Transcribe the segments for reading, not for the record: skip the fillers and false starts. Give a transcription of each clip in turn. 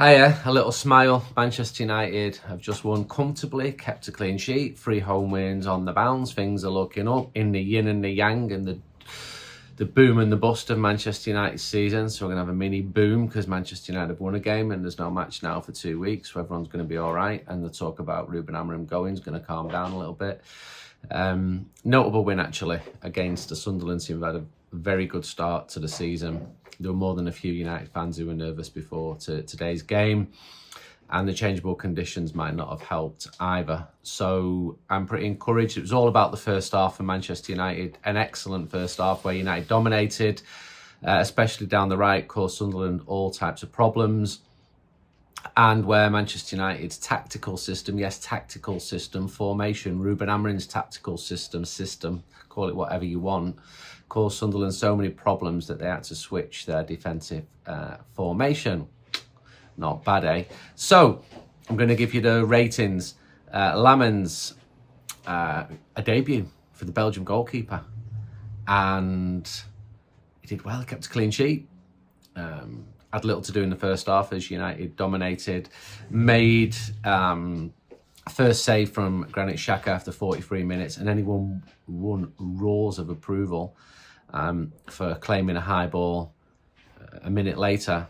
Hiya, a little smile. Manchester United have just won comfortably, kept a clean sheet, 3 home wins on the bounce. Things are looking up in the yin and the yang and the boom and the bust of Manchester United's season. So we're going to have a mini boom because Manchester United have won a game and there's no match now for 2 weeks. So everyone's going to be all right. And the talk about Ruben Amorim going is going to calm down a little bit. Notable win, actually, against the Sunderland team who had a very good start to the season. There were more than a few United fans who were nervous before today's game, and the changeable conditions might not have helped either. So I'm pretty encouraged. It was all about the first half for Manchester United. An excellent first half where United dominated, especially down the right, caused Sunderland all types of problems. And where Manchester United's tactical system, formation, Ruben Amorim's tactical system, call it whatever you want, caused Sunderland so many problems that they had to switch their defensive formation. Not bad, eh? So, I'm going to give you the ratings. Lammens, a debut for the Belgian goalkeeper. And he did well, kept a clean sheet. Had little to do in the first half as United dominated. Made first save from Granit Xhaka after 43 minutes, and then he won roars of approval for claiming a high ball. A minute later,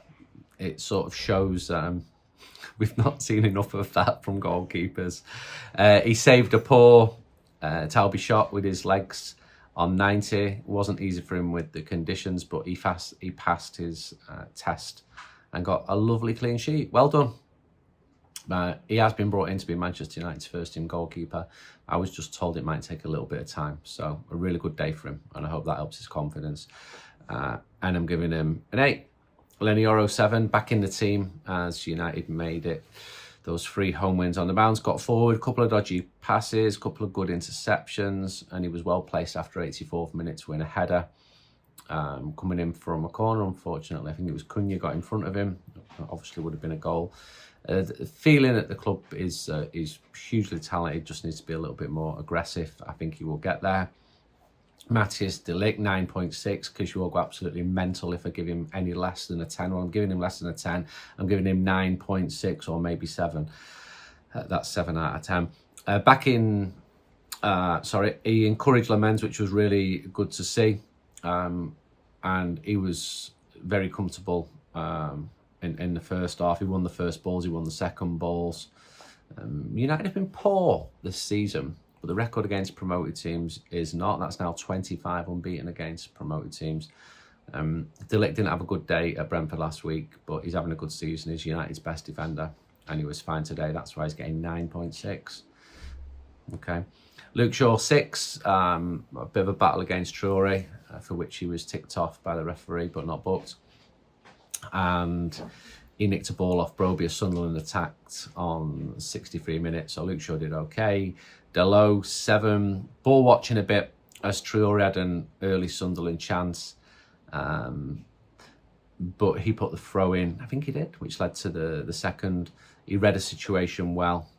it sort of shows we've not seen enough of that from goalkeepers. He saved a poor Talby shot with his legs on 90. It wasn't easy for him with the conditions, but he passed his test and got a lovely clean sheet. Well done. He has been brought in to be Manchester United's first team goalkeeper. I was just told it might take a little bit of time. So a really good day for him, and I hope that helps his confidence. And I'm giving him an 8. Lenioro 7, back in the team as United made it. Those 3 home wins on the bounce, got forward, a couple of dodgy passes, a couple of good interceptions, and he was well placed after 84th minute to win a header. Coming in from a corner, unfortunately. I think it was Cunha got in front of him. Obviously would have been a goal. The feeling at the club is hugely talented, just needs to be a little bit more aggressive. I think he will get there. Matthias de Ligt, 9.6, because you all go absolutely mental if I give him any less than a 10. Well, I'm giving him less than a 10. I'm giving him 9.6 or maybe 7. That's 7 out of 10. He encouraged Lammens, which was really good to see. And he was very comfortable in the first half. He won the first balls, he won the second balls. United have been poor this season, but the record against promoted teams is not. That's now 25 unbeaten against promoted teams. De Ligt didn't have a good day at Brentford last week, but he's having a good season. He's United's best defender, and he was fine today. That's why he's getting 9.6. Okay. Luke Shaw, 6. A bit of a battle against Traore, for which he was ticked off by the referee, but not booked. And he nicked a ball off Broby as Sunderland attacked on 63 minutes. So Luke Shaw did okay. Delo, 7. Ball watching a bit as Traore had an early Sunderland chance. But he put the throw in, I think he did, which led to the second. He read a situation well,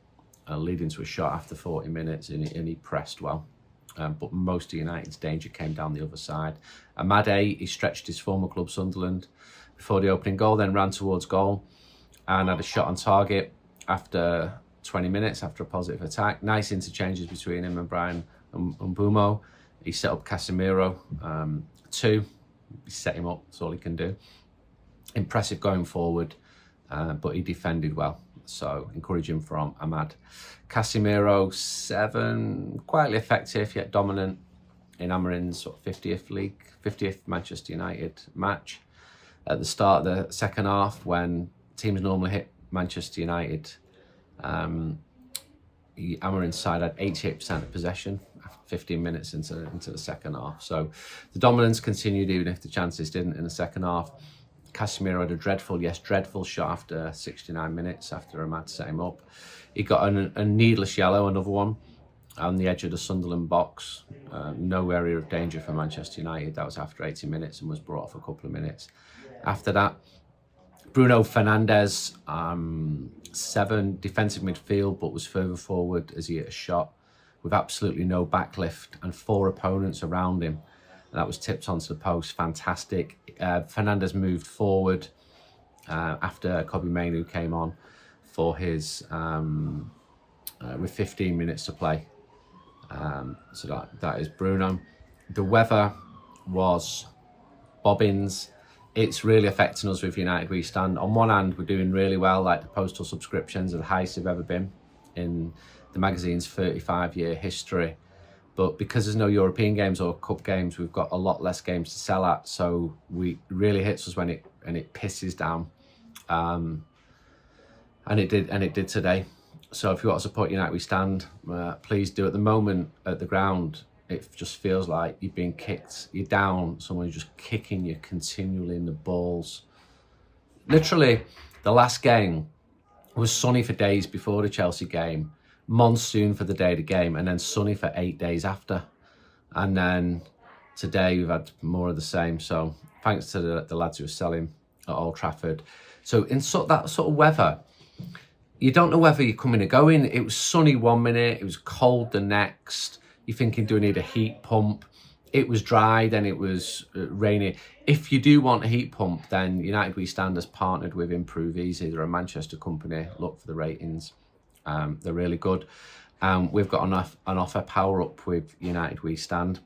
leading to a shot after 40 minutes, and he pressed well. But most of United's danger came down the other side. Amade, he stretched his former club Sunderland before the opening goal, then ran towards goal and had a shot on target after 20 minutes after a positive attack. Nice interchanges between him and Brian Mbumo. He set up Casemiro 2. He set him up, that's all he can do. Impressive going forward, but he defended well. So encouraging from Ahmad. Casemiro, 7, quietly effective yet dominant in Amorim's sort of 50th Manchester United match. At the start of the second half, when teams normally hit Manchester United, Amorim's side had 88% of possession after 15 minutes into the second half. So the dominance continued even if the chances didn't in the second half. Casemiro had a dreadful shot after 69 minutes after Ahmad set him up. He got a needless yellow, another one, on the edge of the Sunderland box. No area of danger for Manchester United. That was after 80 minutes and was brought off a couple of minutes. After that, Bruno Fernandes, 7, defensive midfield, but was further forward as he hit a shot with absolutely no backlift and 4 opponents around him. That was tipped onto the post. Fantastic. Fernandes moved forward after Kobbie Mainoo came on for his with 15 minutes to play. So that is Bruno. The weather was bobbins. It's really affecting us with United We Stand. On one hand, we're doing really well, like the postal subscriptions are the highest they've ever been in the magazine's 35-year history. But because there's no European games or cup games, we've got a lot less games to sell at. So it really hits us when it pisses down. And it did today. So if you want to support United We Stand, please do. At the moment at the ground, it just feels like you're being kicked. You're down. Someone's just kicking you continually in the balls. Literally, the last game was sunny for days before the Chelsea game, monsoon for the day of the game, and then sunny for 8 days after. And then today we've had more of the same. So thanks to the lads who are selling at Old Trafford. So in that sort of weather, you don't know whether you're coming or going. It was sunny 1 minute, it was cold the next. You're thinking, do we need a heat pump? It was dry, then it was rainy. If you do want a heat pump, then United We Stand has partnered with Improve Easy. They're a Manchester company. Look for the ratings. They're really good. We've got an offer, power up with United We Stand,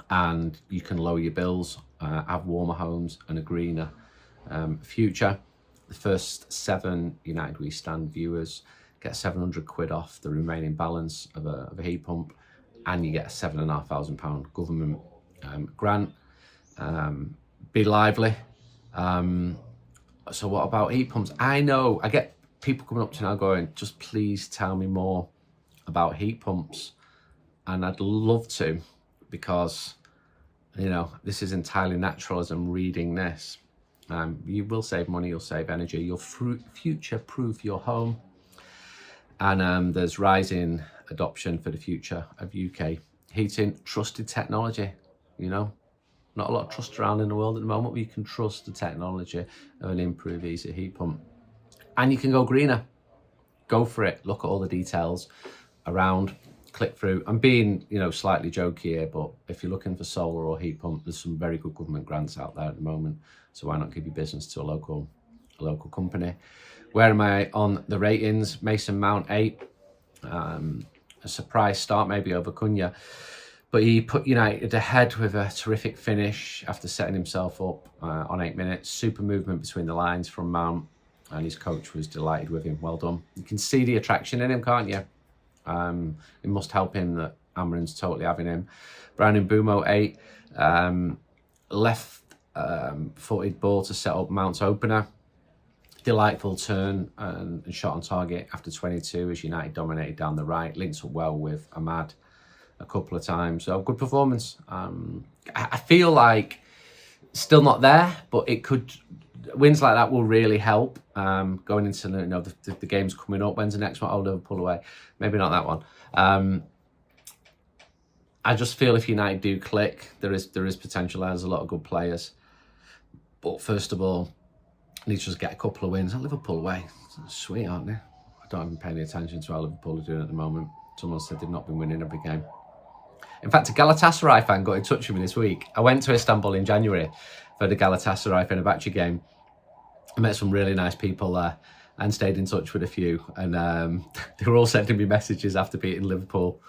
and you can lower your bills, have warmer homes and a greener future. The first 7 United We Stand viewers get £700 off the remaining balance of a heat pump, and you get a £7,500 government grant. Be lively. So what about heat pumps? I know I get people coming up to now going, just please tell me more about heat pumps, and I'd love to, because this is entirely natural as I'm reading this. You will save money, you'll save energy, you'll future-proof your home. And there's rising adoption for the future of UK heating. Trusted technology, not a lot of trust around in the world at the moment, but you can trust the technology of an Improve Easy heat pump. And you can go greener. Go for it. Look at all the details around, click through. I'm being, slightly jokey here, but if you're looking for solar or heat pump, there's some very good government grants out there at the moment. So why not give your business to a local company? Where am I on the ratings? Mason Mount 8. A surprise start maybe over Cunha, but he put United ahead with a terrific finish after setting himself up on 8 minutes. Super movement between the lines from Mount, and his coach was delighted with him. Well done. You can see the attraction in him, can't you? It must help him that Amorim's totally having him. Browning Bumo 8. Left footed ball to set up Mount's opener. Delightful turn and shot on target after 22 as United dominated down the right. Links up well with Ahmad a couple of times. So good performance. I feel like still not there, but it could. Wins like that will really help going into the games coming up. When's the next one? Oh, Liverpool away. Maybe not that one. I just feel if United do click, there is potential. There's a lot of good players, but first of all, need to just get a couple of wins. Liverpool away, sweet, aren't they? I don't even pay any attention to how Liverpool are doing at the moment. Someone said they've not been winning every game. In fact, a Galatasaray fan got in touch with me this week. I went to Istanbul in January for the Galatasaray Fenerbahce game. I met some really nice people there and stayed in touch with a few. And they were all sending me messages after beating Liverpool.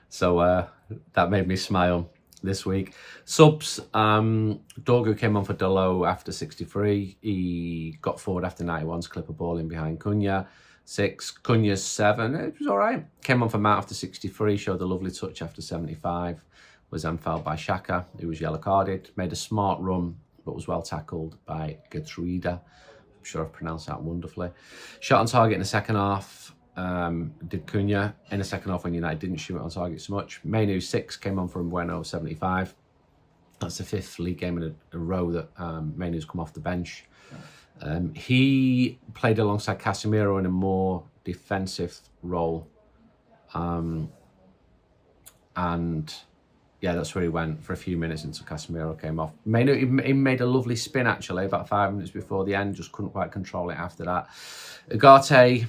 So that made me smile this week. Subs, Dorgu came on for Delo after 63. He got forward after 91 to clip a ball in behind Cunha. 6, Cunha's 7. It was all right. Came on for Matt after 63. Showed a lovely touch after 75. Was then fouled by Xhaka, who was yellow carded. Made a smart run, but was well tackled by Gertruida. I'm sure I've pronounced that wonderfully. Shot on target in the second half. Did Cunha in the second half when United didn't shoot on target so much. Mainoo 6 came on from Bueno 75. That's the 5th league game in a row that Mainoo's come off the bench. He played alongside Casemiro in a more defensive role, and yeah, that's where he went for a few minutes until Casemiro came off. Mainoo, he made a lovely spin actually about 5 minutes before the end, just couldn't quite control it after that. Ugarte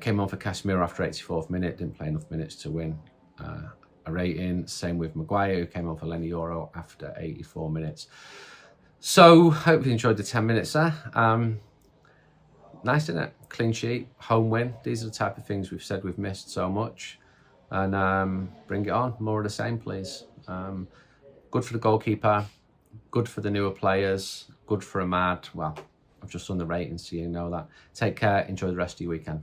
came on for Casemiro after 84th minute, didn't play enough minutes to win a rating. Same with Maguire, who came on for Lenny Yoro after 84 minutes. So, hope you enjoyed the 10 minutes there. Nice, isn't it? Clean sheet, home win. These are the type of things we've said we've missed so much. And bring it on. More of the same, please. Good for the goalkeeper. Good for the newer players. Good for Ahmad. Well, I've just done the ratings, so you know that. Take care. Enjoy the rest of your weekend.